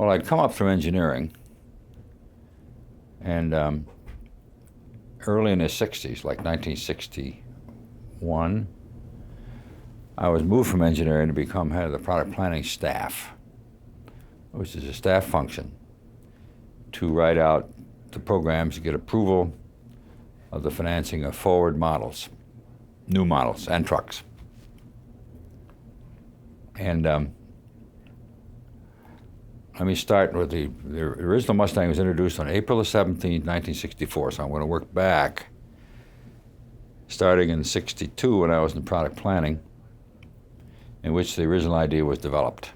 Well, I'd come up from engineering, and early in the 60s, like 1961, I was moved from engineering to become head of the product planning staff, which is a staff function to write out the programs to get approval of the financing of forward models, new models, and trucks. And let me start with the original Mustang was introduced on April the 17th, 1964, so I'm going to work back, starting in 62 when I was in product planning, in which the original idea was developed.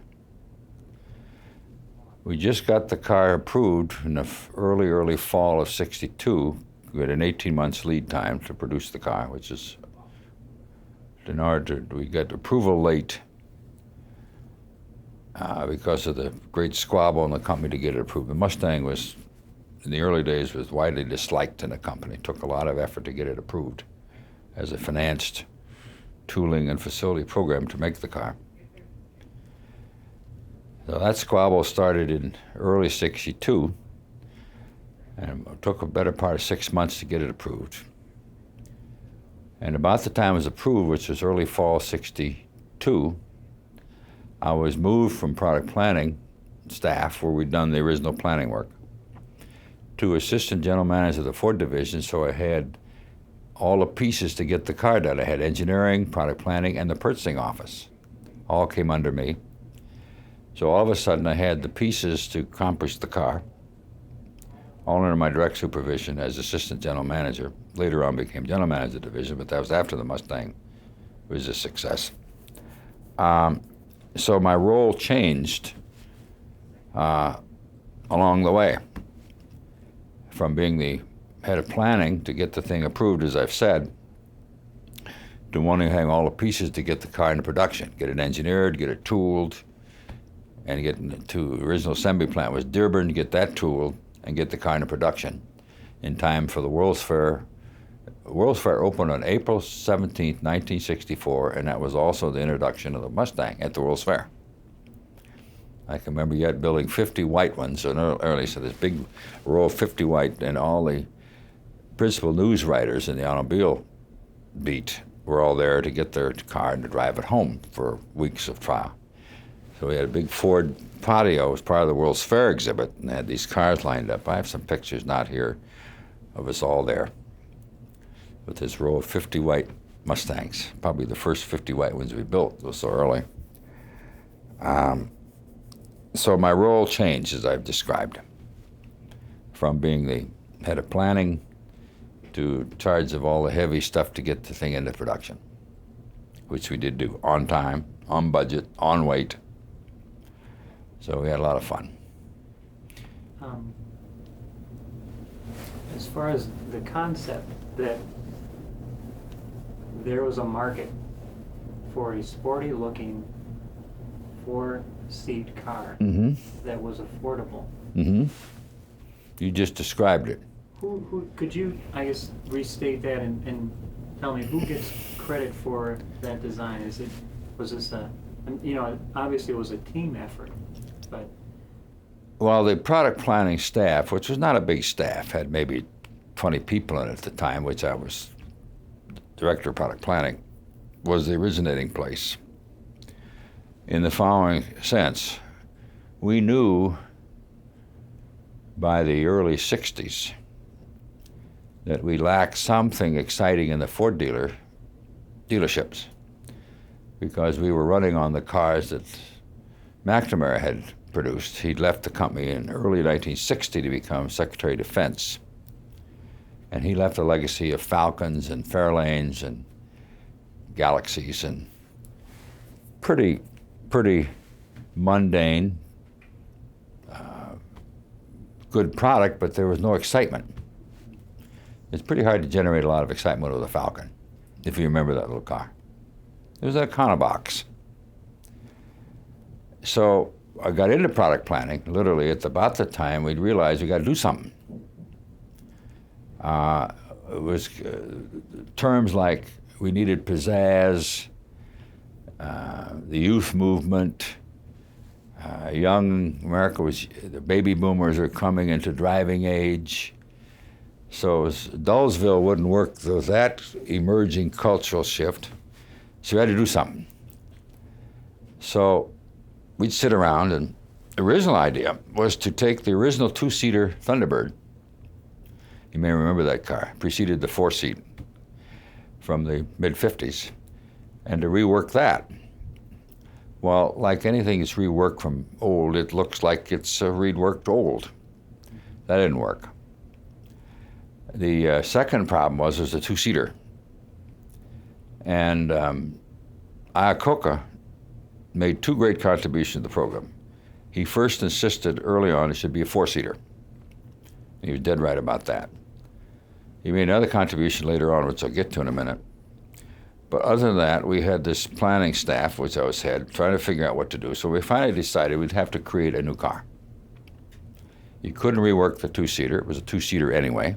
We just got the car approved in the early fall of 62. We had an 18 months lead time to produce the car, which is, in order to, we got approval late because of the great squabble in the company to get it approved. The Mustang was, in the early days, was widely disliked in the company. It took a lot of effort to get it approved as a financed tooling and facility program to make the car. So that squabble started in early 62, and it took a better part of 6 months to get it approved. And about the time it was approved, which was early fall 62, I was moved from product planning staff, where we'd done the original planning work, to assistant general manager of the Ford division, so I had all the pieces to get the car done. I had engineering, product planning, and the purchasing office. All came under me. So all of a sudden I had the pieces to accomplish the car, all under my direct supervision as assistant general manager. Later on became general manager of the division, but that was after the Mustang was a success. So my role changed along the way, from being the head of planning to get the thing approved, as I've said, to wanting to have all the pieces to get the car into production, get it engineered, get it tooled, and get to the original assembly plant was Dearborn, to get that tooled and get the car into production in time for the World's Fair. The World's Fair opened on April 17th, 1964, and that was also the introduction of the Mustang at the World's Fair. I can remember yet building 50 white ones, and early, so this big row of 50 white, and all the principal news writers in the automobile beat were all there to get their car and to drive it home for weeks of trial. So we had a big Ford patio as part of the World's Fair exhibit, and had these cars lined up. I have some pictures, not here, of us all there with this row of 50 white Mustangs, probably the first 50 white ones we built. It was so early. So my role changed, as I've described, from being the head of planning to charge of all the heavy stuff to get the thing into production, which we did do on time, on budget, on weight. So we had a lot of fun. As far as the concept that there was a market for a sporty-looking four-seat car that was affordable. You just described it. Who could you, I guess, restate that and tell me who gets credit for that design? Was this obviously it was a team effort, but. Well, the product planning staff, which was not a big staff, had maybe 20 people in it at the time, which I was director of product planning, was the originating place. In the following sense, we knew by the early 60s that we lacked something exciting in the Ford dealerships, because we were running on the cars that McNamara had produced. He'd left the company in early 1960 to become Secretary of Defense, and he left a legacy of Falcons and Fairlanes and Galaxies, and pretty mundane, good product, but there was no excitement. It's pretty hard to generate a lot of excitement with a Falcon, if you remember that little car. It was a Econobox. So I got into product planning, literally at about the time we'd realized we got to do something. It was terms like we needed pizzazz, the youth movement, young America was, the baby boomers are coming into driving age. So Dullsville wouldn't work. There was that emerging cultural shift. So we had to do something. So we'd sit around, and the original idea was to take the original two-seater Thunderbird. You may remember that car. Preceded the four-seat from the mid-50s, and to rework that. Well, like anything that's reworked from old, it looks like it's reworked old. That didn't work. The second problem was a two-seater. And Iacocca made two great contributions to the program. He first insisted early on it should be a four-seater. He was dead right about that. He made another contribution later on, which I'll get to in a minute. But other than that, we had this planning staff, which I was head, trying to figure out what to do. So we finally decided we'd have to create a new car. You couldn't rework the two-seater. It was a two-seater anyway.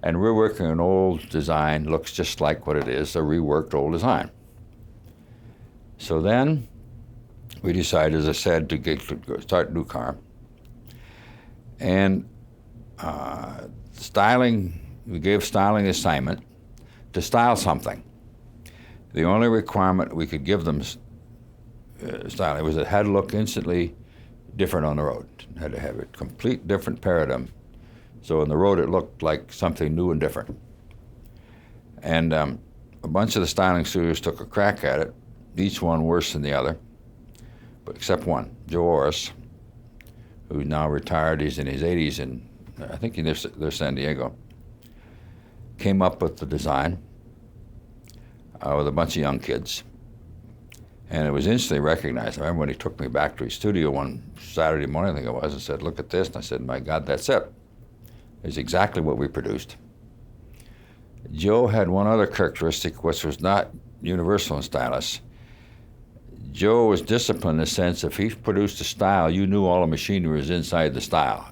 And reworking an old design looks just like what it is, a reworked old design. So then we decided, as I said, to start a new car. And styling, we gave styling assignment to style something. The only requirement we could give them styling was it had to look instantly different on the road. It had to have a complete different paradigm. So on the road it looked like something new and different. And a bunch of the styling studios took a crack at it, each one worse than the other, but except one, Joe Oros, who's now retired. He's in his 80s, and I think he lives San Diego. Came up with the design with a bunch of young kids, and it was instantly recognized. I remember when he took me back to his studio one Saturday morning, I think it was, and said, "Look at this," and I said, "My God, that's it. It's exactly what we produced." Joe had one other characteristic which was not universal in stylists. Joe was disciplined in the sense if he produced a style, you knew all the machinery was inside the style.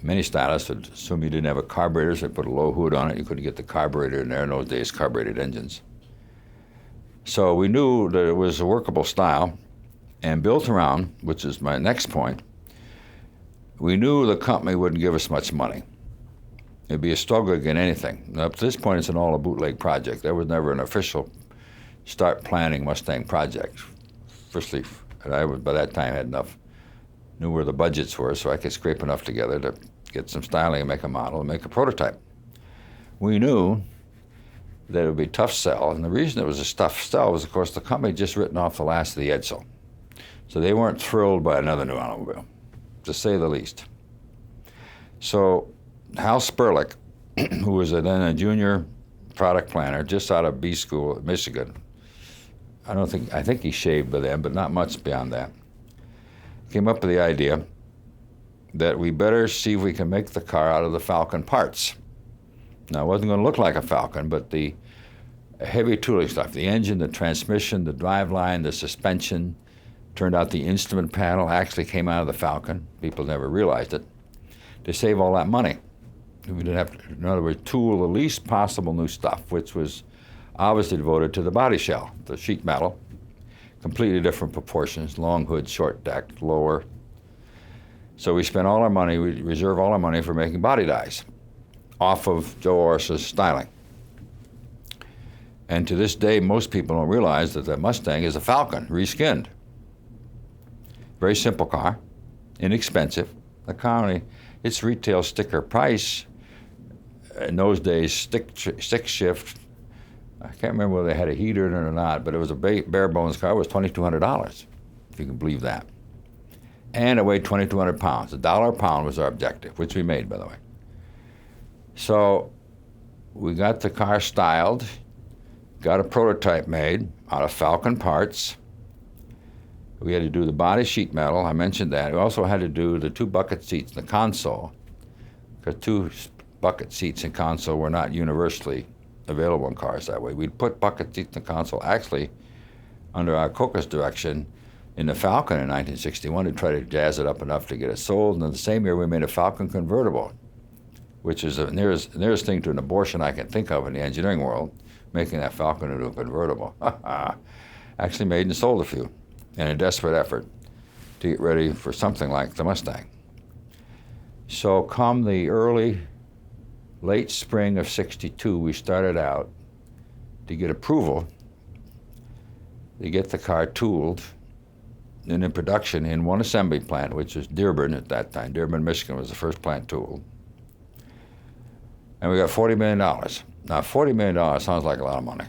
Many stylists would assume you didn't have a carburetor, so they put a low hood on it. You couldn't get the carburetor in there in those days, carbureted engines. So we knew that it was a workable style, and built around, which is my next point, we knew the company wouldn't give us much money. It'd be a struggle to get anything. Now, up to this point, it's all a bootleg project. There was never an official start planning Mustang project. Firstly, and I by that time had enough, knew where the budgets were, so I could scrape enough together to get some styling and make a model and make a prototype. We knew that it would be a tough sell, and the reason it was a tough sell was, of course, the company had just written off the last of the Edsel. So they weren't thrilled by another new automobile, to say the least. So Hal Sperlich, who was then a junior product planner just out of B school at Michigan, I think he shaved by then, but not much beyond that, came up with the idea that we better see if we can make the car out of the Falcon parts. Now, it wasn't going to look like a Falcon, but the heavy tooling stuff, the engine, the transmission, the driveline, the suspension, turned out the instrument panel actually came out of the Falcon. People never realized it. To save all that money, we didn't have to, in other words, tool the least possible new stuff, which was obviously devoted to the body shell, the sheet metal, completely different proportions, long hood, short deck, lower. So we spent all our money, we reserve all our money for making body dies off of Joe Oros's styling. And to this day, most people don't realize that the Mustang is a Falcon, reskinned. Very simple car, inexpensive. The car, its retail sticker price, in those days, stick shift, I can't remember whether they had a heater in it or not, but it was a bare bones car. It was $2,200, if you can believe that. And it weighed 2,200 pounds. $1 a pound was our objective, which we made, by the way. So we got the car styled, got a prototype made out of Falcon parts. We had to do the body sheet metal, I mentioned that. We also had to do the two bucket seats in the console, because two bucket seats in console were not universally available in cars that way. We'd put bucket seats in the console, actually, under Iacocca's direction, in the Falcon in 1961 to try to jazz it up enough to get it sold. And in the same year, we made a Falcon convertible, which is the nearest thing to an abortion I can think of in the engineering world, making that Falcon into a convertible. Actually made and sold a few in a desperate effort. to get ready for something like the Mustang. So come the late spring of '62, we started out to get approval to get the car tooled and in production in one assembly plant, which was Dearborn at that time. Dearborn, Michigan was the first plant tooled. And we got $40 million. Now, $40 million sounds like a lot of money.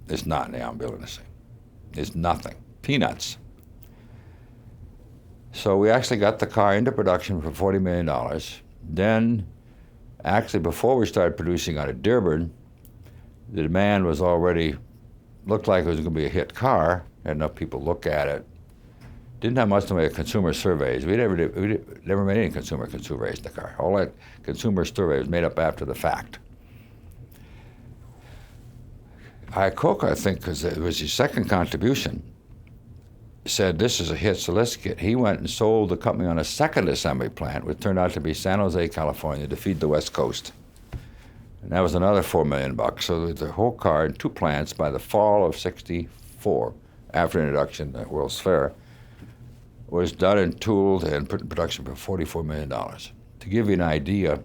It's not in the automobile industry. It's nothing. Peanuts. So we actually got the car into production for $40 million. Then, actually, before we started producing out of Dearborn, the demand was already, looked like it was going to be a hit car. Had enough people look at it. Didn't have much to make consumer surveys. We never made any consumer surveys in the car. All that consumer survey was made up after the fact. Iacocca, I think, because it was his second contribution, said this is a hit, so let's get. He went and sold the company on a second assembly plant, which turned out to be San Jose, California, to feed the West Coast. And that was another $4 million. So the whole car in two plants by the fall of '64, after introduction at World's Fair, was done and tooled and put in production for $44 million. To give you an idea,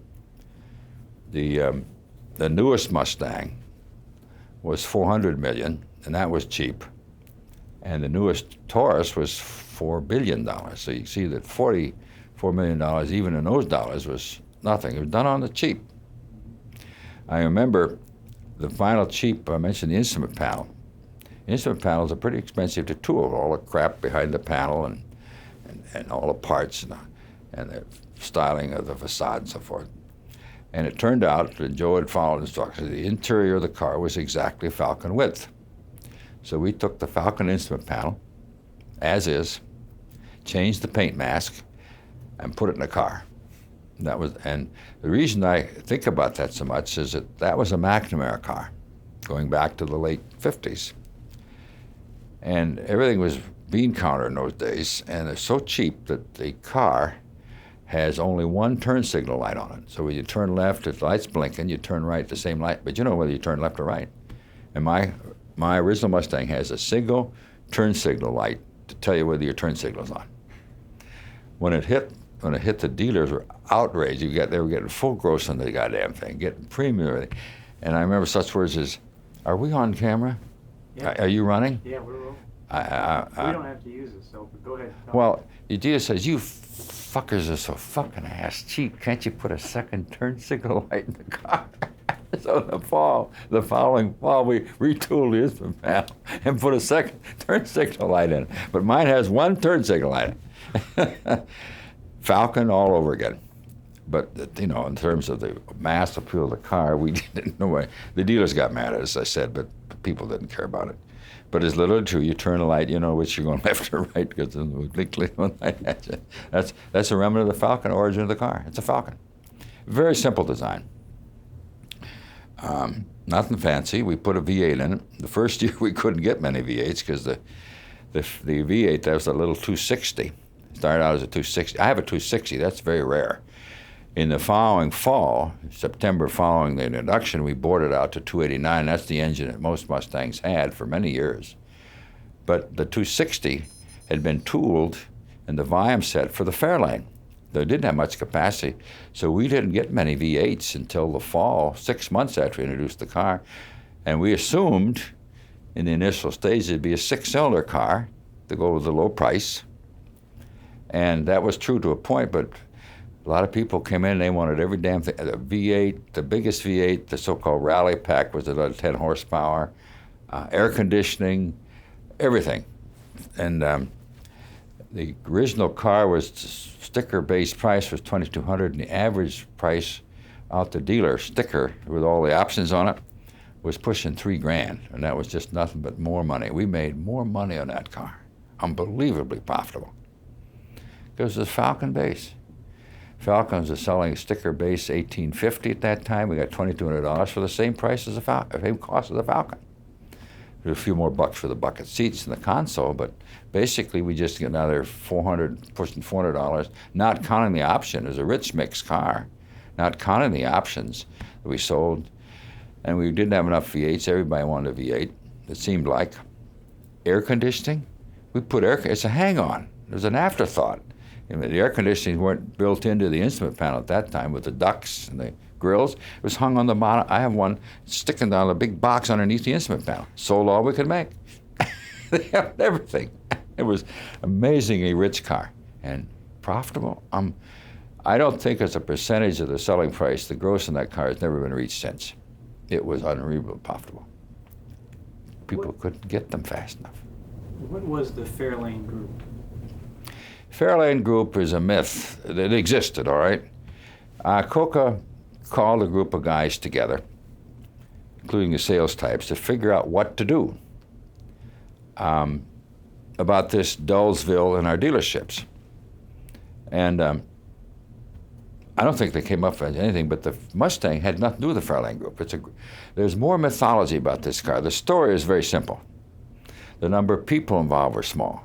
the newest Mustang was $400 million, and that was cheap. And the newest Taurus was $4 billion. So you see that $44 million, even in those dollars, was nothing. It was done on the cheap. I remember the final cheap, I mentioned the instrument panel. Instrument panels are pretty expensive to tool, all the crap behind the panel and all the parts and the styling of the facade and so forth. And it turned out that Joe had followed instructions. The interior of the car was exactly Falcon width. So we took the Falcon instrument panel, as is, changed the paint mask, and put it in the car. And the reason I think about that so much is that was a McNamara car, going back to the late '50s. And everything was bean counter in those days, and it's so cheap that the car has only one turn signal light on it. So when you turn left, the light's blinking, you turn right, the same light, but you know whether you turn left or right. And my original Mustang has a single turn signal light to tell you whether your turn signal's on. When it hit the dealers were outraged. They were getting full gross on the goddamn thing, getting premium. And I remember such words as, "Are we on camera? Yeah. Are you running?" Yeah, we're rolling. We don't have to use it, so go ahead. Well, the dealer says, "You fuckers are so fucking ass cheap. Can't you put a second turn signal light in the car?" So the following fall, we retooled the instrument panel and put a second turn signal light in. But mine has one turn signal light. Falcon all over again. But, in terms of the mass appeal of the car, we didn't know why. The dealers got mad at us, as I said, but people didn't care about it. But it's literally true. You turn a light, you know which you're going left or right, because it will blink one light at you. That's a remnant of the Falcon origin of the car. It's a Falcon. Very simple design. Nothing fancy. We put a V8 in it. The first year we couldn't get many V8s because the V8, that was a little 260. Started out as a 260. I have a 260. That's very rare. In the following fall, September following the introduction, we bored it out to 289. That's the engine that most Mustangs had for many years. But the 260 had been tooled and the volume set for the Fairlane. They didn't have much capacity, so we didn't get many V8s until the fall, 6 months after we introduced the car. And we assumed in the initial stage it'd be a 6-cylinder car to go with the low price. And that was true to a point, but a lot of people came in and they wanted every damn thing. The V8, the biggest V8, the so-called Rally Pack was about 10 horsepower, air conditioning, everything. And the original car was sticker-based price was $2,200, and the average price out the dealer sticker with all the options on it was pushing $3,000, and that was just nothing but more money. We made more money on that car, unbelievably profitable, because it was Falcon base. Falcons are selling a sticker base $1,850 at that time. We got $2,200 for the same price as the Falcon, same cost as the Falcon. There's a few more bucks for the bucket seats and the console, but basically we just get another $400, pushing $400, not counting the option. It was a rich mix car, not counting the options that we sold. And we didn't have enough V8s. Everybody wanted a V8, it seemed like. Air conditioning, we put it's a hang-on. It was an afterthought. The air conditioning weren't built into the instrument panel at that time with the ducts and the grills. It was hung on the bottom. I have one sticking down a big box underneath the instrument panel. Sold all we could make. They have everything. It was amazingly rich car and profitable. I don't think as a percentage of the selling price, the gross in that car has never been reached since. It was unbelievably profitable. People couldn't get them fast enough. What was the Fairlane Group? Fairlane Group is a myth. It existed, all right? Iacocca called a group of guys together, including the sales types, to figure out what to do about this Dullsville in our dealerships. And I don't think they came up with anything, but the Mustang had nothing to do with the Fairlane Group. There's more mythology about this car. The story is very simple. The number of people involved were small.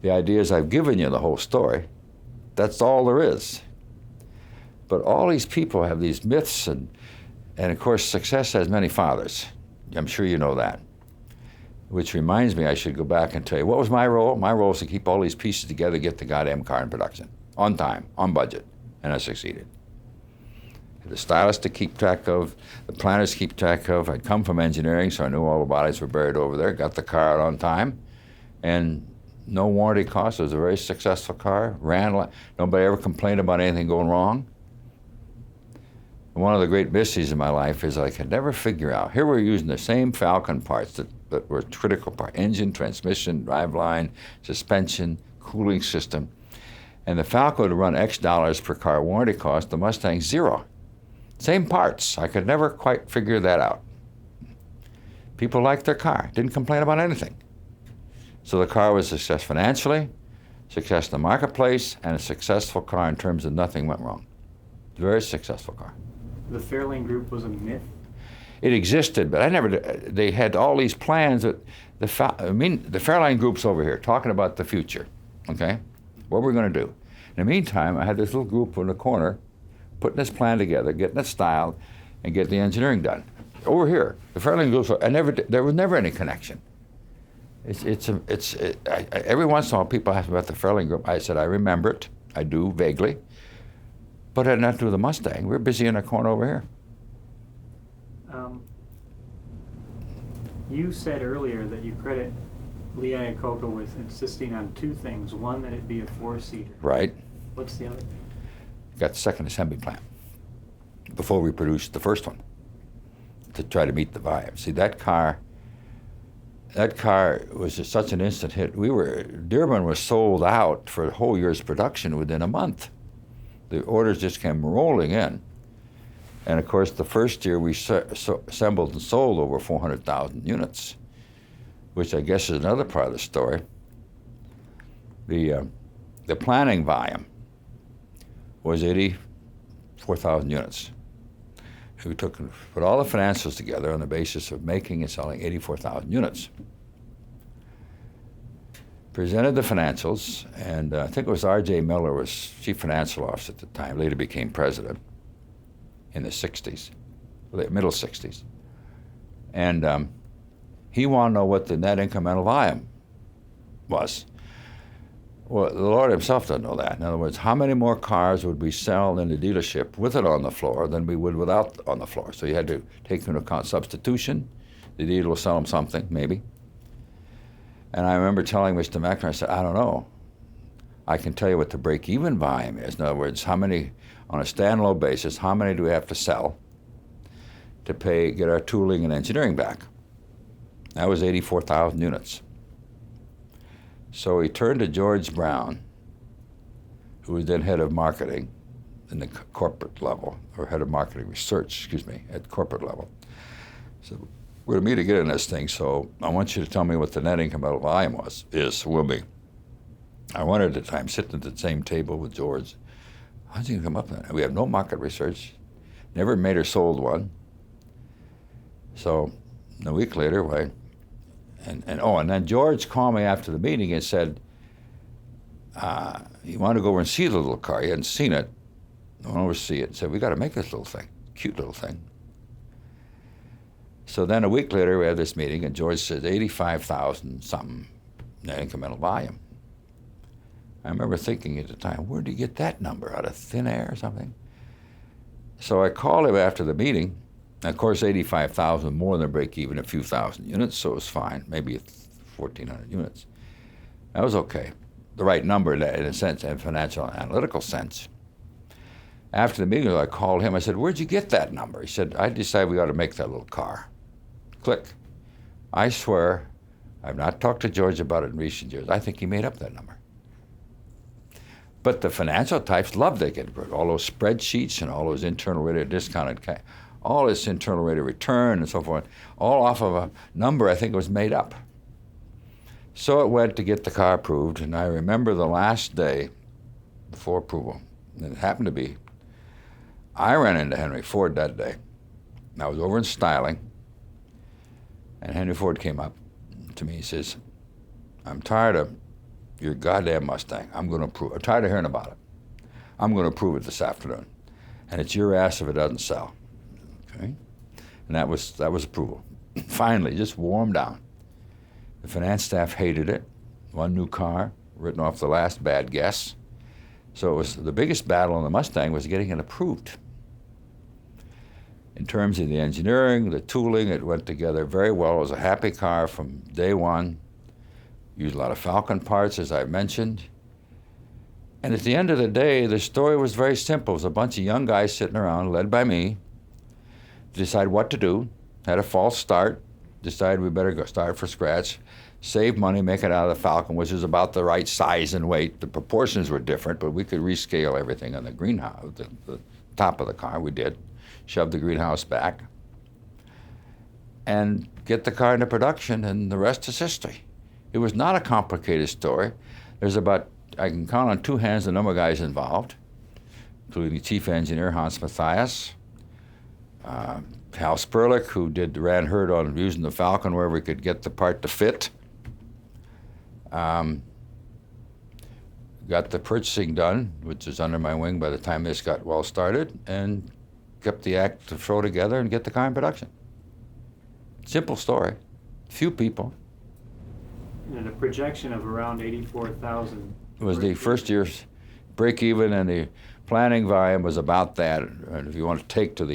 The idea is I've given you the whole story. That's all there is. But all these people have these myths, and of course, success has many fathers. I'm sure you know that. Which reminds me, I should go back and tell you, what was my role? My role is to keep all these pieces together, get the goddamn car in production, on time, on budget, and I succeeded. The stylist to keep track of, the planners to keep track of. I'd come from engineering, so I knew all the bodies were buried over there, got the car out on time, and no warranty costs. It was a very successful car, ran, nobody ever complained about anything going wrong. One of the great mysteries in my life is I could never figure out, here we're using the same Falcon parts that were critical parts, engine, transmission, driveline, suspension, cooling system. And the Falcon would run X dollars per car warranty cost, the Mustang zero. Same parts. I could never quite figure that out. People liked their car, didn't complain about anything. So the car was a success financially, success in the marketplace, and a successful car in terms of nothing went wrong. Very successful car. The Fairlane Group was a myth? It existed, but they had all these plans that the Fairlane Group's over here talking about the future, okay? What we're going to do. In the meantime, I had this little group in the corner putting this plan together, getting it styled, and getting the engineering done. Over here, the Fairlane Group, there was never any connection. Every once in a while, people ask me about the Fairlane Group. I said, I remember it. I do, vaguely. But it had nothing to do with the Mustang. We're busy in a corner over here. You said earlier that you credit Lee Iacocca with insisting on two things. One, that it be a four-seater. Right. What's the other? Got the second assembly plant before we produced the first one to try to meet the volume. See, that car was just such an instant hit. Dearborn was sold out for a whole year's production within a month. The orders just came rolling in. And of course, the first year we assembled and sold over 400,000 units, which I guess is another part of the story. The planning volume was 84,000 units. We put all the financials together on the basis of making and selling 84,000 units. Presented the financials, and I think it was R.J. Miller was chief financial officer at the time, later became president in the 60s, middle 60s. And he wanted to know what the net incremental volume was. Well, the Lord himself doesn't know that. In other words, how many more cars would we sell in the dealership with it on the floor than we would without on the floor? So you had to take into account substitution. The dealer will sell them something, maybe. And I remember telling Mr. McNamara, I said, I don't know. I can tell you what the break-even volume is. In other words, how many, on a standalone basis, how many do we have to sell to get our tooling and engineering back? That was 84,000 units. So he turned to George Brown, who was then head of marketing in the corporate level, or head of marketing research, at corporate level. So we're going to meet again in this thing, so I want you to tell me what the net income volume will be. I wanted at the time sitting at the same table with George. How's he going to come up with that? We have no market research, never made or sold one. So a week later, and then George called me after the meeting and said, he wanted to go over and see the little car. He hadn't seen it. I went over to see it and said, we got to make this little thing, cute little thing. So then a week later, we had this meeting, and George said 85,000 something net incremental volume. I remember thinking at the time, where'd he get that number? Out of thin air or something? So I called him after the meeting. And of course, 85,000 more than break even, a few thousand units, so it was fine, maybe 1,400 units. That was okay. The right number in a sense, in a financial analytical sense. After the meeting, I called him. I said, where'd you get that number? He said, I decided we ought to make that little car. Click. I swear, I've not talked to George about it in recent years. I think he made up that number. But the financial types loved it. All those spreadsheets and all those internal rate of discounted, all this internal rate of return and so forth, all off of a number I think was made up. So it went to get the car approved, and I remember the last day before approval, and it happened to be, I ran into Henry Ford that day. And I was over in Styling, and Henry Ford came up to me. He says, I'm tired of your goddamn Mustang. I'm going to approve. I'm tired of hearing about it. I'm going to approve it this afternoon. And it's your ass if it doesn't sell. Okay? And that was approval. Finally, just warmed down. The finance staff hated it. One new car, written off the last bad guess. So it was the biggest battle on the Mustang was getting it approved. In terms of the engineering, the tooling, it went together very well. It was a happy car from day one. Used a lot of Falcon parts, as I mentioned. And at the end of the day, the story was very simple. It was a bunch of young guys sitting around, led by me, to decide what to do. Had a false start, decided we better go start from scratch, save money, make it out of the Falcon, which is about the right size and weight. The proportions were different, but we could rescale everything on the greenhouse, the top of the car. We did. Shoved the greenhouse back. And get the car into production, and the rest is history. It was not a complicated story. There's about, I can count on two hands the number of guys involved, including the chief engineer, Hans Matthias, Hal Sperlich, who ran herd on using the Falcon where we could get the part to fit. Got the purchasing done, which was under my wing by the time this got well started, and kept the act to throw together and get the car in production. Simple story. Few people. And a projection of around 84,000. It was the first year's break even, and the planning volume was about that. And if you want to take to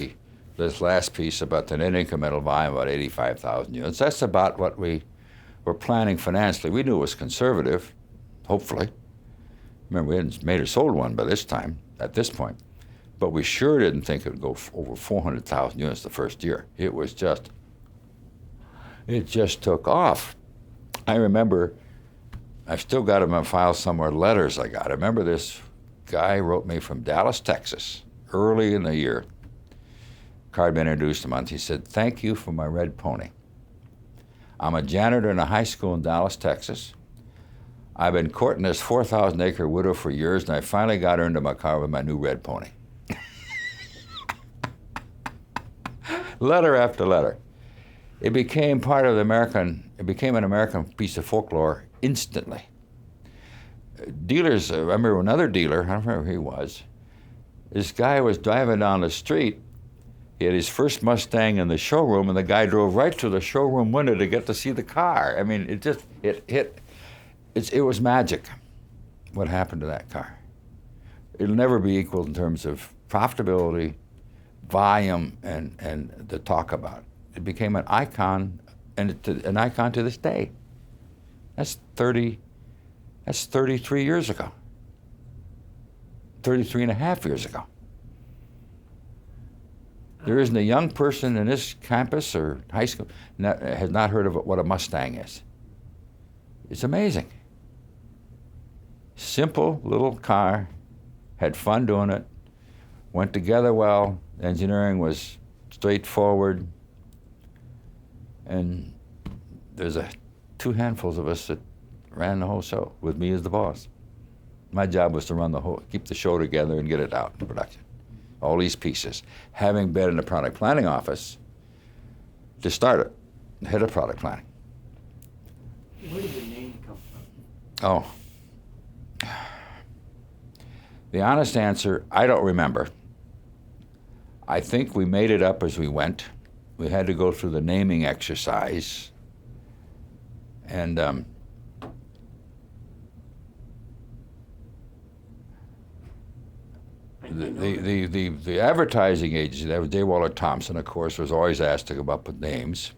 this last piece about the net incremental volume, about 85,000 units, that's about what we were planning financially. We knew it was conservative, hopefully. Remember, we hadn't made or sold one by this time, at this point. But we sure didn't think it would go over 400,000 units the first year. It just took off. I remember, I've still got in my file somewhere letters I got. I remember this guy wrote me from Dallas, Texas, early in the year. Car had been introduced a month. He said, thank you for my red pony. I'm a janitor in a high school in Dallas, Texas. I've been courting this 4,000-acre widow for years, and I finally got her into my car with my new red pony. Letter after letter. It became part of it became an American piece of folklore instantly. Dealers, I remember another dealer, I don't remember who he was, this guy was driving down the street. He had his first Mustang in the showroom, and the guy drove right to the showroom window to get to see the car. I mean, it was magic what happened to that car. It'll never be equal in terms of profitability, volume, and the talk about it. It became an icon, and an icon to this day. That's 33 years ago. 33 and a half years ago. There isn't a young person in this campus or high school that has not heard of what a Mustang is. It's amazing. Simple little car, had fun doing it, went together well, engineering was straightforward, and there's two handfuls of us that ran the whole show with me as the boss. My job was to keep the show together and get it out in production. All these pieces. Having been in the product planning office to start it, head of product planning. Where did the name come from? Oh. The honest answer, I don't remember. I think we made it up as we went. We had to go through the naming exercise. And the advertising agency, that was Daywalter Thompson, of course, was always asked to come up with names.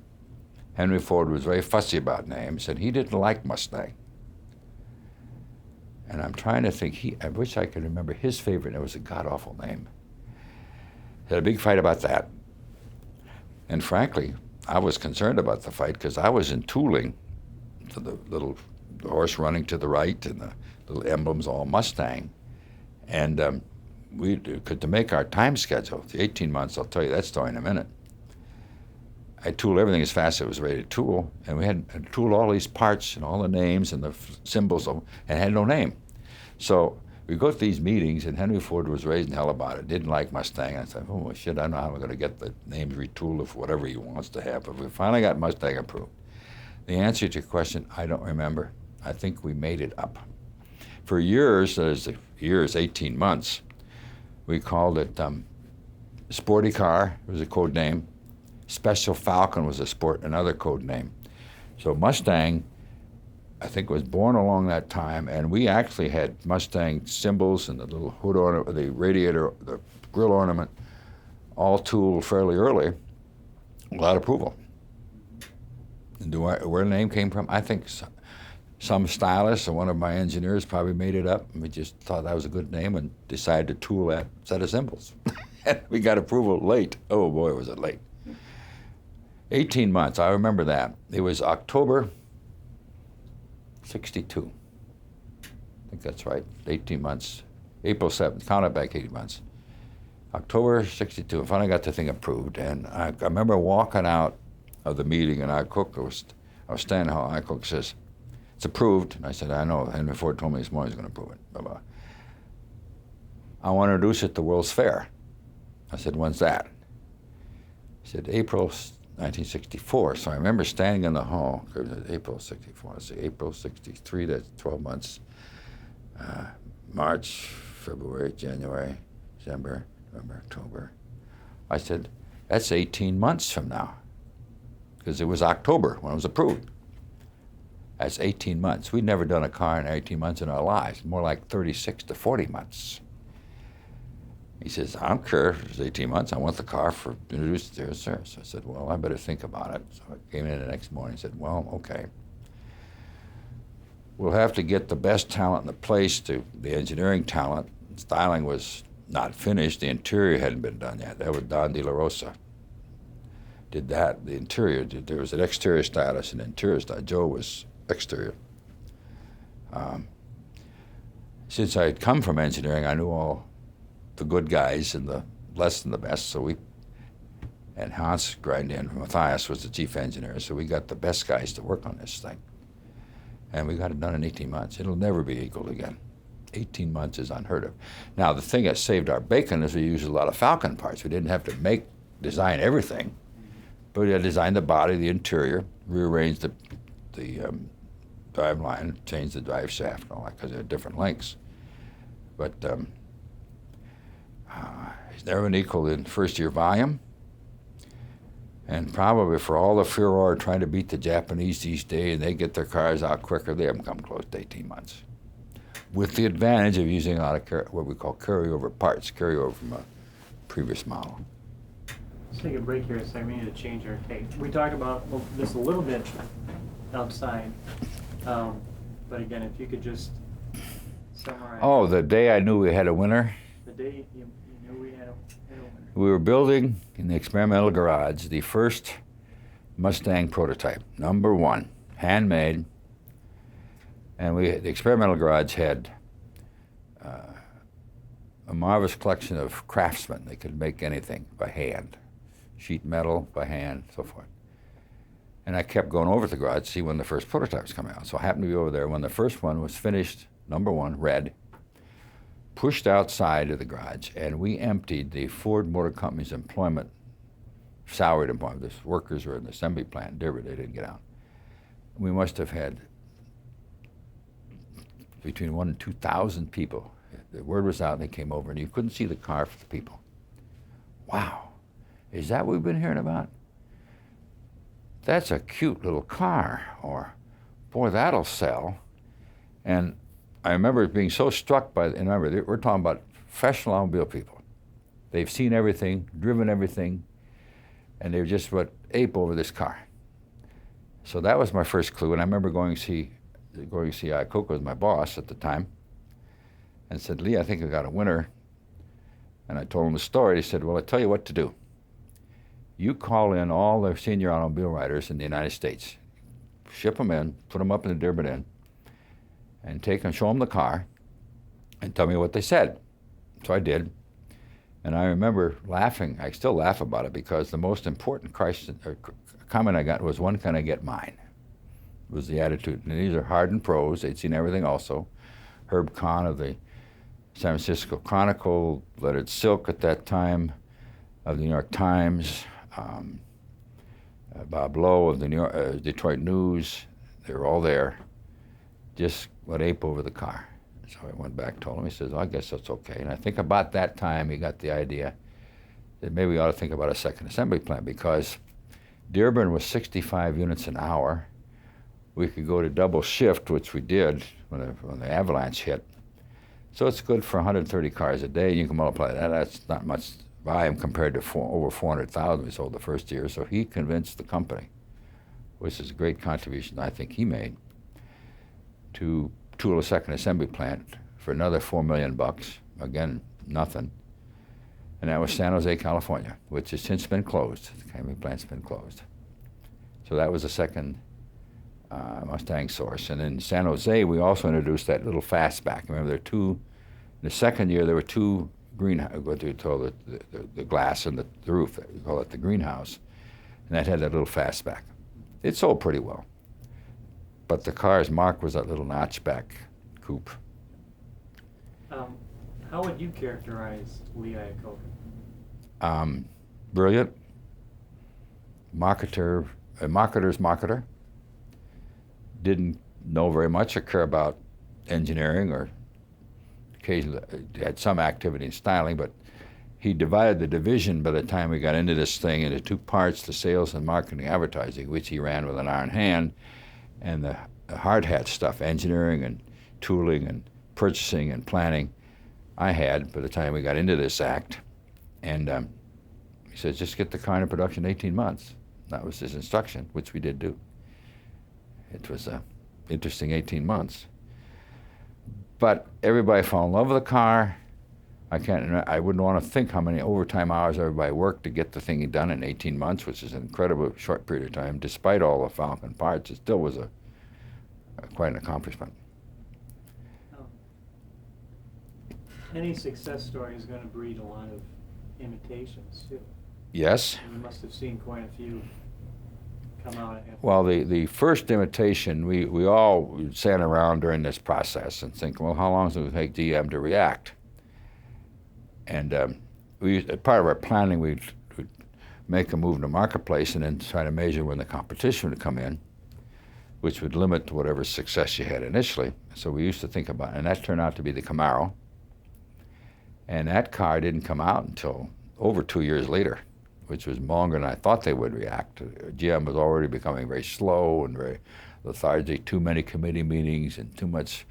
Henry Ford was very fussy about names, and he didn't like Mustang. And I'm trying to think, I wish I could remember his favorite. It was a god-awful name. Had a big fight about that. And frankly, I was concerned about the fight because I was in tooling for the horse running to the right and the little emblems all Mustang. And to make our time schedule, the 18 months, I'll tell you that story in a minute. I tooled everything as fast as it was ready to tool, and we had to tool all these parts and all the names and the symbols, and had no name. So we go to these meetings, and Henry Ford was raising hell about it, didn't like Mustang. And I said, oh, shit, I don't know how we're going to get the names retooled for whatever he wants to have. But we finally got Mustang approved. The answer to your question, I don't remember. I think we made it up. For years, 18 months, we called it Sporty Car, it was a code name. Special Falcon was another code name. So Mustang, I think, was born along that time, and we actually had Mustang symbols and the little hood ornament, the radiator, the grill ornament, all tooled fairly early without approval. And where the name came from? I think some stylist or one of my engineers probably made it up, and we just thought that was a good name and decided to tool that set of symbols. And we got approval late. Oh boy, was it late. 18 months, I remember that. It was October 62. I think that's right, 18 months. April 7th, count it back 18 months. October 62, I finally got the thing approved. And I remember walking out of the meeting, and Iacocca I was standing there, Iacocca says, it's approved. And I said, I know, Henry Ford told me this morning he's going to approve it. Blah, blah. I want to introduce it to World's Fair. I said, when's that? He said, April 1964. So I remember standing in the hall, April 64, let's see, April 63, that's 12 months. March, February, January, December, November, October. I said, that's 18 months from now. Because it was October when it was approved. That's 18 months. We'd never done a car in 18 months in our lives, more like 36 to 40 months. He says, I don't care if it's 18 months. I want the car introduced to sir. So I said, well, I better think about it. So I came in the next morning and said, well, okay. We'll have to get the best talent in the place, the engineering talent. Styling was not finished. The interior hadn't been done yet. That was Don De La Rosa. Did that. The interior, there was an exterior stylist and an interior stylist. Joe was exterior. Since I had come from engineering, I knew all the good guys and the less than the best, and Hans Grindin, Matthias was the chief engineer, so we got the best guys to work on this thing. And we got it done in 18 months. It'll never be equaled again. 18 months is unheard of. Now, the thing that saved our bacon is we used a lot of Falcon parts. We didn't have to design everything, but we had designed the body, the interior, rearranged the drive line, changed the drive shaft and all that because they're different lengths. But it's never been equal in first-year volume, and probably for all the furor trying to beat the Japanese these days, and they get their cars out quicker, they haven't come close to 18 months. With the advantage of using a lot of what we call carryover parts, carryover from a previous model. Let's take a break here a second. We need to change our tape. We talked about this a little bit outside, but again, if you could just summarize. Oh, the day I knew we had a winner? The day you knew we had a winner. We were building in the experimental garage the first Mustang prototype, #1, handmade. And the experimental garage had a marvelous collection of craftsmen. They could make anything by hand, sheet metal by hand, so forth. And I kept going over to the garage to see when the first prototype was coming out. So I happened to be over there when the first one was finished, #1, red, pushed outside of the garage, and we emptied the Ford Motor Company's employment, salaried employment. The workers were in the assembly plant in Dearborn. They didn't get out. We must have had between 1,000 and 2,000 people. The word was out, and they came over, and you couldn't see the car for the people. Wow, is that what we've been hearing about? That's a cute little car, or boy, that'll sell. And I remember being so struck by, and remember, we're talking about professional automobile people. They've seen everything, driven everything, and they're just what ape over this car. So that was my first clue, and I remember going to see Iacocca with my boss at the time, and said, Lee, I think I got a winner. And I told him the story. He said, well, I tell you what to do. You call in all the senior automobile writers in the United States, ship them in, put them up in the Dearborn Inn, and take and show them the car, and tell me what they said. So I did. And I remember laughing. I still laugh about it because the most important comment I got was, when can I get mine? Was the attitude. And these are hardened pros. They'd seen everything also. Herb Kahn of the San Francisco Chronicle, Leonard Silk at that time of the New York Times, Bob Lowe of the Detroit News. They were all there. Just what ape over the car. So I went back, told him. He says, well, I guess that's okay. And I think about that time he got the idea that maybe we ought to think about a second assembly plant, because Dearborn was 65 units an hour. We could go to double shift, which we did when the avalanche hit. So it's good for 130 cars a day. You can multiply that. That's not much volume compared to over 400,000 we sold the first year. So he convinced the company, which is a great contribution I think he made, to tool a second assembly plant for another $4 million. Again, nothing. And that was San Jose, California, which has since been closed. The assembly plant's been closed. So that was the second Mustang source. And in San Jose, we also introduced that little fastback. Remember, there were two, in the second year, there were two what do you call the glass and the roof, we call it the greenhouse. And that had that little fastback. It sold pretty well. But the car's mark was that little notchback coupe. How would you characterize Lee Iacocca? Brilliant, marketer's marketer. Didn't know very much or care about engineering, or occasionally had some activity in styling, but he divided the division by the time we got into this thing into two parts, the sales and marketing advertising, which he ran with an iron hand, and the hard hat stuff, engineering and tooling and purchasing and planning, I had by the time we got into this act. And he says, just get the car into production in 18 months. That was his instruction, which we did do. It was an interesting 18 months. But everybody fell in love with the car. I wouldn't want to think how many overtime hours everybody worked to get the thing done in 18 months, which is an incredibly short period of time. Despite all the Falcon parts, it still was quite an accomplishment. Any success story is going to breed a lot of imitations, too. Yes. And you must have seen quite a few come out. Well, the first imitation, we all sat around during this process and think, well, how long does it take GM to react? And part of our planning, we'd make a move in the marketplace and then try to measure when the competition would come in, which would limit to whatever success you had initially. So we used to think about it, and that turned out to be the Camaro. And that car didn't come out until over 2 years later, which was longer than I thought they would react. GM was already becoming very slow and very lethargic, too many committee meetings and too much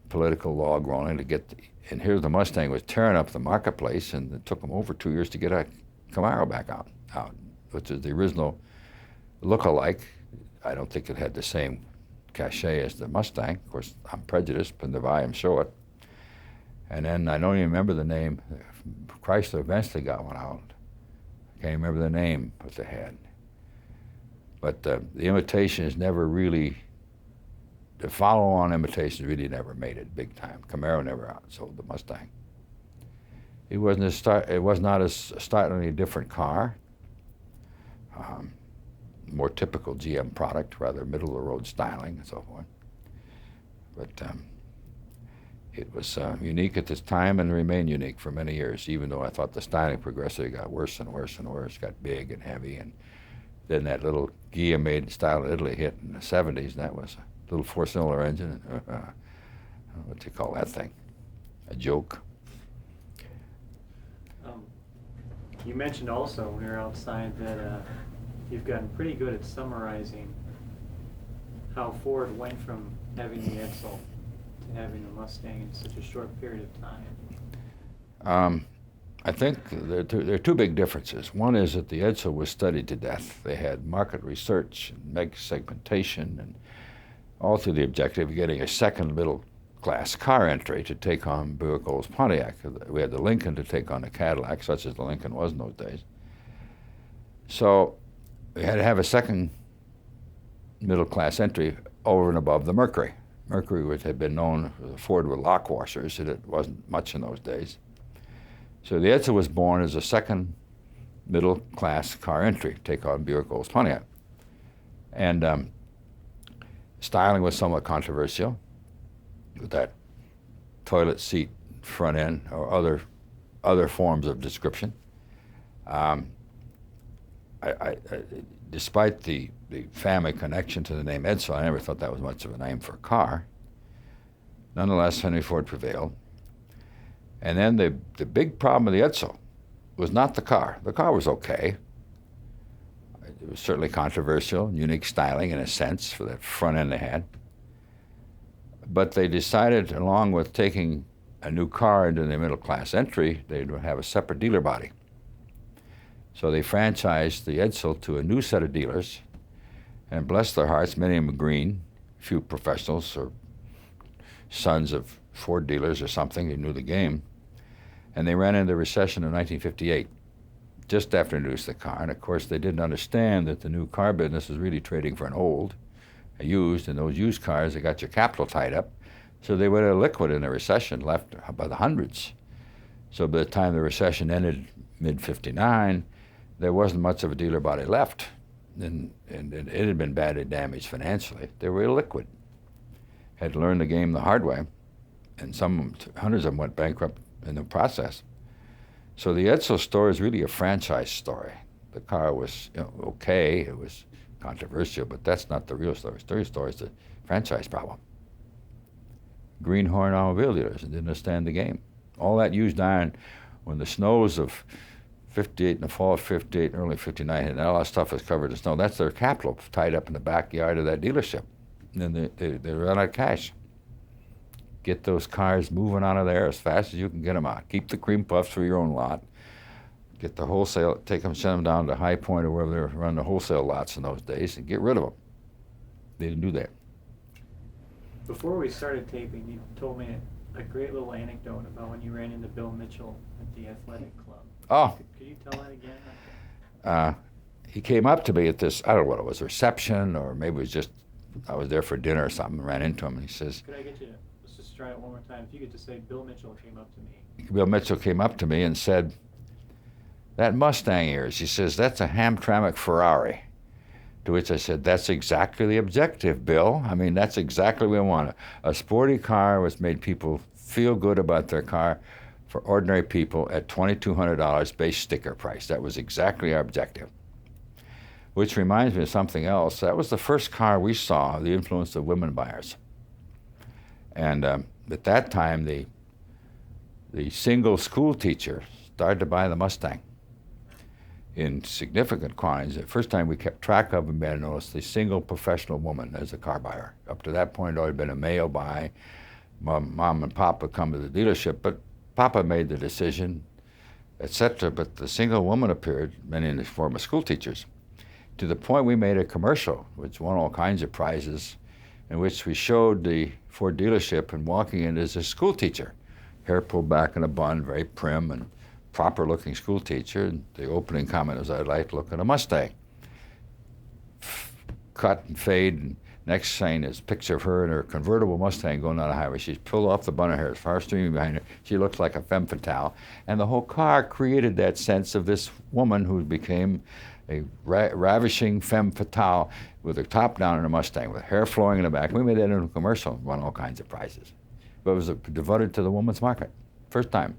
political log rolling to get and here the Mustang was tearing up the marketplace, and it took them over 2 years to get a Camaro back out, which is the original look-alike. I don't think it had the same cachet as the Mustang. Of course, I'm prejudiced, but the volume show it. And then I don't even remember the name. Chrysler eventually got one out. I can't remember the name what they had. But the imitations never really, the follow-on imitations really never made it big time. Camaro never outsold the Mustang. It was not a startlingly different car. More typical GM product, rather middle-of-the-road styling and so forth. But it was unique at this time and remained unique for many years, even though I thought the styling progressively got worse and worse and worse, got big and heavy. And then that little Ghia-made style in Italy hit in the 70s, and that was a little four-cylinder engine. What do you call that thing? A joke. You mentioned also when we were outside that you've gotten pretty good at summarizing how Ford went from having the Edsel to having the Mustang in such a short period of time. I think there are two big differences. One is that the Edsel was studied to death. They had market research and meg segmentation and all to the objective of getting a second middle-class car entry to take on Buick-Olds Pontiac. We had the Lincoln to take on the Cadillac, such as the Lincoln was in those days. So we had to have a second middle-class entry over and above the Mercury. Mercury, which had been known as a Ford with lock washers, and it wasn't much in those days. So the Edsel was born as a second middle-class car entry, take on Buick-Olds Pontiac. And styling was somewhat controversial with that toilet seat front end or other forms of description. Despite the family connection to the name Edsel, I never thought that was much of a name for a car. Nonetheless, Henry Ford prevailed. And then the big problem of the Edsel was not the car. The car was okay. It was certainly controversial, unique styling in a sense for that front end they had. But they decided, along with taking a new car into the middle class entry, they'd have a separate dealer body. So they franchised the Edsel to a new set of dealers, and bless their hearts, many of them green, few professionals or sons of Ford dealers or something, they knew the game. And they ran into the recession of 1958, just after introduced the car. And of course, they didn't understand that the new car business was really trading for an old, a used, and those used cars, they got your capital tied up. So they went liquid in the recession, left by the hundreds. So by the time the recession ended mid-59, there wasn't much of a dealer body left. And it had been badly damaged financially. They were illiquid. Had to learn the game the hard way. And hundreds of them went bankrupt in the process. So the Edsel story is really a franchise story. The car was okay, it was controversial, but that's not the real story. The real story is the franchise problem. Greenhorn automobile dealers didn't understand the game. All that used iron, when the snows of 58 in the fall of 58 and early 59, and all that stuff is covered in snow, that's their capital tied up in the backyard of that dealership. And then they run out of cash. Get those cars moving out of there as fast as you can get them out. Keep the cream puffs for your own lot. Get the wholesale, send them down to High Point or wherever they were running the wholesale lots in those days and get rid of them. They didn't do that. Before we started taping, you told me a great little anecdote about when you ran into Bill Mitchell at the athletic club. Oh. Could you tell that again? He came up to me at this, I don't know what it was, reception, or maybe it was just, I was there for dinner or something, ran into him, and he says, could I get you to, let's just try it one more time. If you could just say, Bill Mitchell came up to me. Bill Mitchell came up to me and said, that Mustang of yours, he says, that's a Hamtramck Ferrari. To which I said, that's exactly the objective, Bill. I mean, that's exactly what we want. A sporty car which made people feel good about their car for ordinary people at $2,200 base sticker price. That was exactly our objective. Which reminds me of something else. That was the first car we saw, the influence of women buyers. And at that time, the single school teacher started to buy the Mustang in significant quantities. The first time we kept track of them, I noticed the single professional woman as a car buyer. Up to that point, it had been a male buy. Mom and Pop would come to the dealership, but Papa made the decision, etc. But the single woman appeared, many in the form of school teachers, to the point we made a commercial, which won all kinds of prizes, in which we showed the Ford dealership and walking in as a school teacher, hair pulled back in a bun, very prim and proper-looking school teacher. And the opening comment was, I'd like to look at a Mustang. Cut and fade, and next scene is a picture of her in her convertible Mustang going down the highway. She's pulled off the bun of her hair, far streaming behind her. She looks like a femme fatale. And the whole car created that sense of this woman who became a ravishing femme fatale with her top down in a Mustang, with hair flowing in the back. We made that into a commercial and won all kinds of prizes. But it was devoted to the woman's market, first time.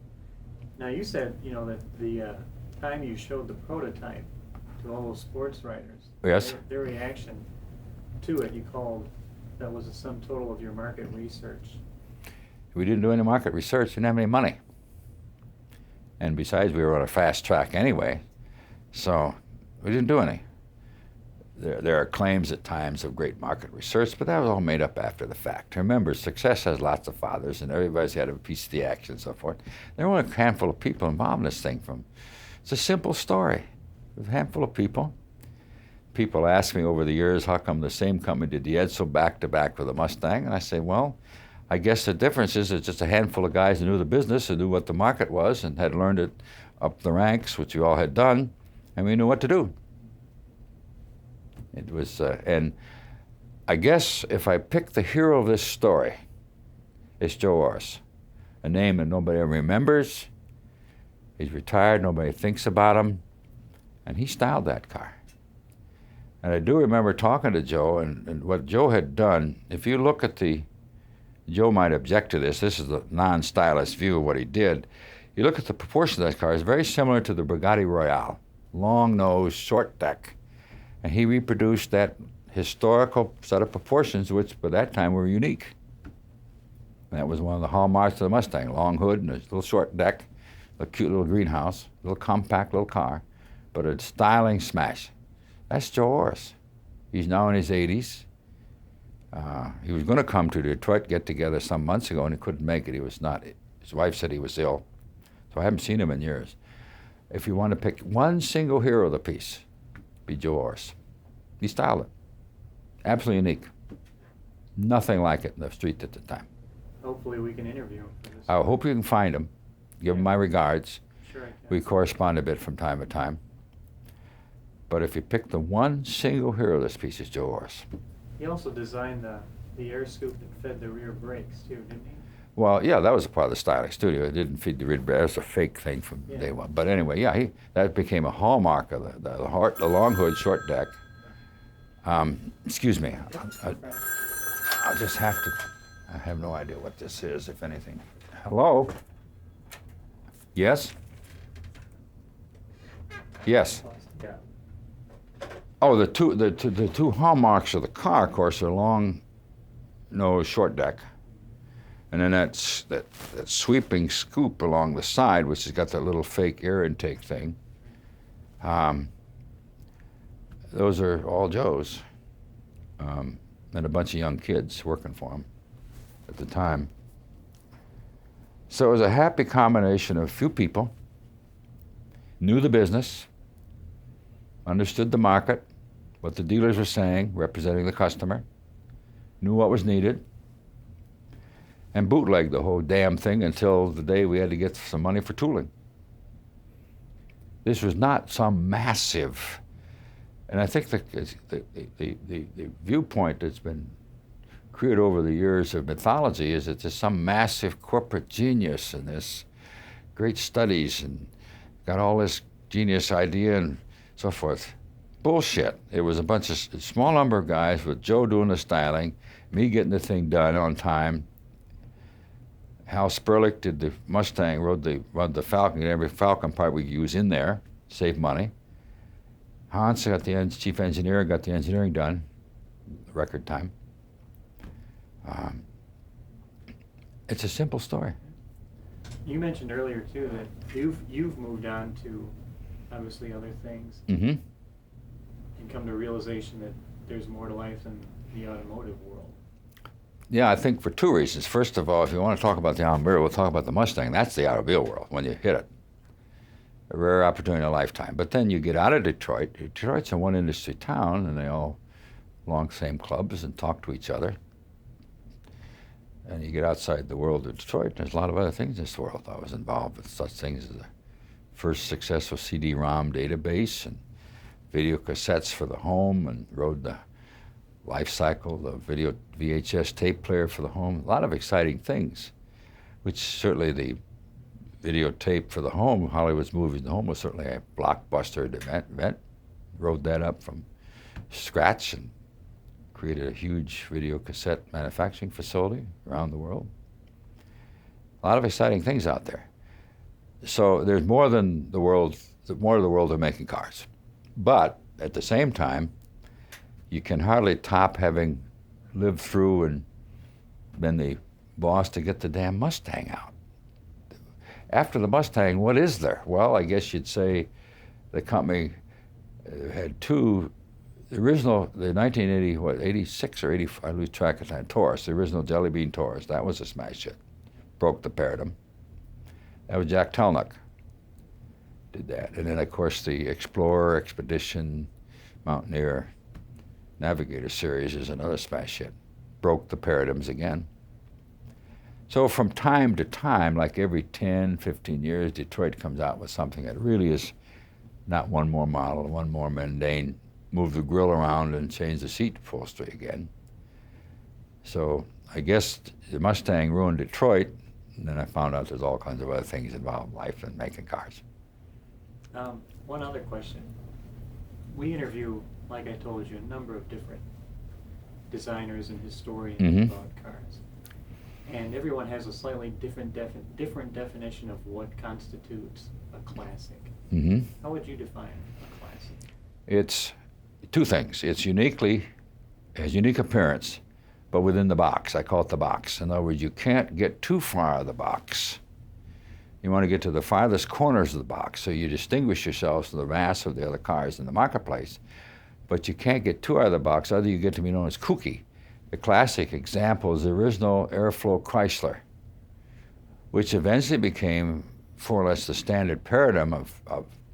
Now, you said, that the time you showed the prototype to all those sports writers, yes, their reaction to it, you called, that was a sum total of your market research. We didn't do any market research, we didn't have any money. And besides, we were on a fast track anyway, so we didn't do any. there are claims at times of great market research, but that was all made up after the fact. Remember, success has lots of fathers, and everybody's had a piece of the action and so forth. There were only a handful of people involved in this thing. It's a simple story. A handful of people. People ask me over the years, how come the same company did the Edsel back-to-back with the Mustang? And I say, well, I guess the difference is it's just a handful of guys who knew the business and knew what the market was and had learned it up the ranks, which we all had done, and we knew what to do. It was, and I guess if I pick the hero of this story, it's Joe Oros, a name that nobody ever remembers. He's retired, nobody thinks about him, and he styled that car. And I do remember talking to Joe, and what Joe had done, if you look at Joe might object to this is the non-stylist view of what he did. You look at the proportion of that car, it's very similar to the Bugatti Royale. Long nose, short deck. And he reproduced that historical set of proportions, which by that time were unique. And that was one of the hallmarks of the Mustang. Long hood and a little short deck, a cute little greenhouse, a little compact little car, but a styling smash. That's Joe Oros. He's now in his 80s. He was going to come to Detroit, get together some months ago, and he couldn't make it. He was not. His wife said he was ill, so I haven't seen him in years. If you want to pick one single hero of the piece, be Joe Oros. He styled it. Absolutely unique. Nothing like it in the street at the time. Hopefully we can interview him for this. I hope you can find him. Give him my regards. Sure I can. We correspond a bit from time to time. But if you pick the one single hero of this piece, it's Joe Oros. He also designed the air scoop that fed the rear brakes too, didn't he? Well, yeah, that was a part of the styling studio. It didn't feed the rear brakes. That was a fake thing from day one. But anyway, yeah, that became a hallmark of the long hood, short deck. Excuse me. I'll just have to. I have no idea what this is, if anything. Hello? Yes? Yes. Yeah. Oh, the two hallmarks of the car, of course, are long nose, short deck, and then that sweeping scoop along the side, which has got that little fake air intake thing. Those are all Joe's, and a bunch of young kids working for him at the time. So it was a happy combination of few people, knew the business, understood the market, what the dealers were saying, representing the customer, knew what was needed, and bootlegged the whole damn thing until the day we had to get some money for tooling. This was not some massive, and I think the viewpoint that's been created over the years of mythology is that there's some massive corporate genius in this, great studies, and got all this genius idea and so forth. Bullshit. It was a bunch of small number of guys with Joe doing the styling, me getting the thing done on time. Hal Sperlich did the Mustang, rode the Falcon, every Falcon part we could use in there, save money. Hans got the chief engineer, got the engineering done, record time. It's a simple story. You mentioned earlier too that you've moved on to obviously other things. Mm-hmm. And come to a realization that there's more to life than the automotive world. Yeah, I think for two reasons. First of all, if you want to talk about the automobile, we'll talk about the Mustang. That's the automobile world when you hit it. A rare opportunity in a lifetime. But then you get out of Detroit. Detroit's a one industry town, and they all belong to the same clubs and talk to each other. And you get outside the world of Detroit, there's a lot of other things in this world. I was involved with such things as the first successful CD-ROM database and video cassettes for the home, and rode the life cycle, the video VHS tape player for the home. A lot of exciting things, which certainly the videotape for the home, Hollywood's movies in the home, was certainly a blockbuster event. Rode that up from scratch and created a huge video cassette manufacturing facility around the world. A lot of exciting things out there. So there's more than the world, more to the world of making cars. But at the same time, you can hardly top having lived through and been the boss to get the damn Mustang out. After the Mustang, what is there? Well, I guess you'd say the company had two the original, the 1980, 86 or 85, I lose track of time, Taurus, the original Jelly Bean Taurus, that was a smash hit. Broke the paradigm. That was Jack Telnack did that. And then, of course, the Explorer, Expedition, Mountaineer, Navigator series is another smash hit. Broke the paradigms again. So from time to time, like every 10, 15 years, Detroit comes out with something that really is not one more model, one more mundane, move the grill around and change the seat upholstery again. So I guess the Mustang ruined Detroit, and then I found out there's all kinds of other things involved in life and making cars. One other question. We interview, like I told you, a number of different designers and historians about cars. And everyone has a slightly different definition of what constitutes a classic. How would you define a classic? It's two things. It has unique appearance, but within the box. I call it the box. In other words, you can't get too far out of the box. You want to get to the farthest corners of the box, so you distinguish yourselves from the mass of the other cars in the marketplace. But you can't get too out of the box, other you get to be known as kooky. The classic example is the original Airflow Chrysler, which eventually became more or less the standard paradigm of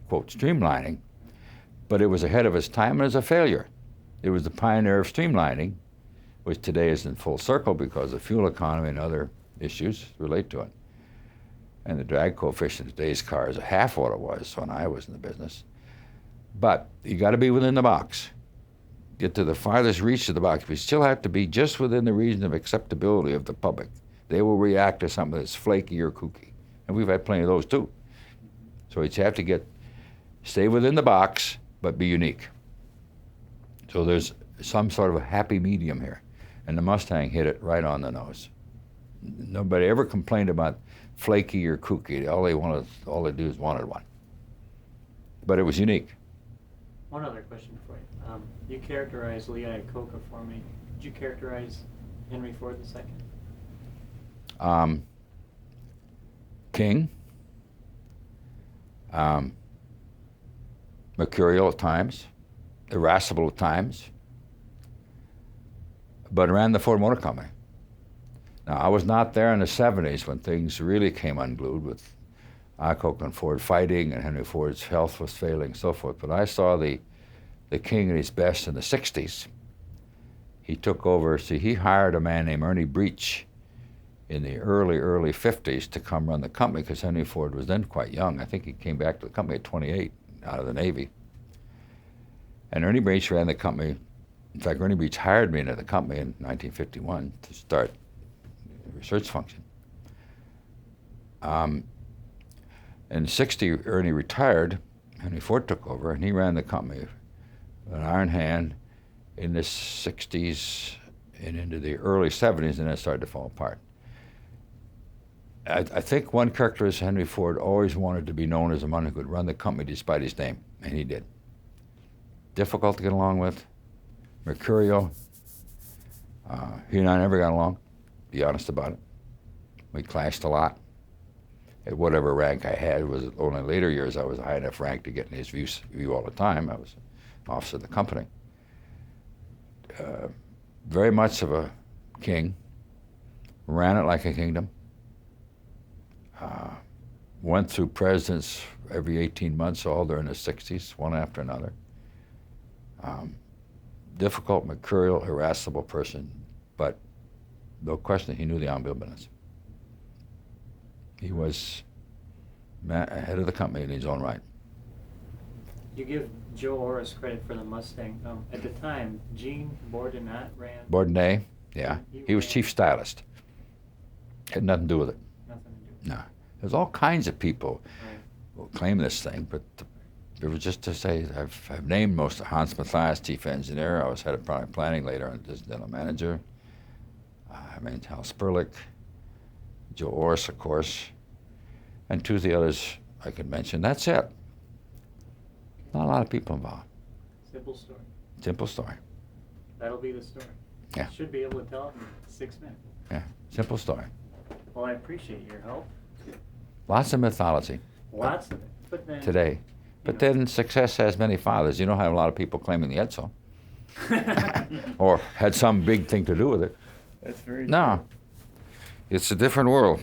quote, streamlining, but it was ahead of its time and it was a failure. It was the pioneer of streamlining, which today is in full circle because of fuel economy and other issues relate to it. And the drag coefficient of today's car is half what it was when I was in the business. But you got to be within the box. Get to the farthest reach of the box. We still have to be just within the region of acceptability of the public. They will react to something that's flaky or kooky. And we've had plenty of those too. So you have to stay within the box, but be unique. So there's some sort of a happy medium here. And the Mustang hit it right on the nose. Nobody ever complained about flaky or kooky. All they do is wanted one. But it was unique. One other question for you. You characterized Lee Iacocca for me. Did you characterize Henry Ford II? King. Mercurial at times. Irascible at times. But ran the Ford Motor Company. Now, I was not there in the 70s when things really came unglued with Iacocca and Ford fighting and Henry Ford's health was failing and so forth. But I saw the King at his best in the 60s. He took over, he hired a man named Ernest Breech in the early 50s to come run the company because Henry Ford was then quite young. I think he came back to the company at 28 out of the Navy. And Ernest Breech ran the company. In fact, Ernest Breech hired me into the company in 1951 to start the research function. In '60, Ernie retired. Henry Ford took over, and he ran the company with an iron hand in the 60s and into the early 70s, and then it started to fall apart. I think one characteristic Henry Ford always wanted to be known as a man who could run the company despite his name, and he did. Difficult to get along with, mercurial. He and I never got along, be honest about it. We clashed a lot. At whatever rank I had, it was only later years I was a high enough rank to get in his view all the time. I was an officer of the company. Very much of a king, ran it like a kingdom, went through presidents every 18 months, all during the 60s, one after another. Difficult, mercurial, irascible person, but no question he knew the automobile business. He was head of the company in his own right. You give Joe Oros credit for the Mustang. At the time, Eugene Bordinat ran. Bordinat, yeah. He was chief stylist. Had nothing to do with it. Nothing to do with it. No. There's all kinds of people who claim this thing, but it was just to say, I've named most of Hans Matthias, chief engineer. I was head of product planning later and as general manager. I mean, Hal Sperlich, Joe Oros, of course, and two of the others I could mention. That's it. Not a lot of people involved. Simple story. Simple story. That'll be the story. Yeah. Should be able to tell it in 6 minutes. Yeah, simple story. Well, I appreciate your help. Lots of mythology. Lots of it. But then today. But then success has many fathers. You don't have a lot of people claiming the Edsel. or had some big thing to do with it. That's very No, it's a different world.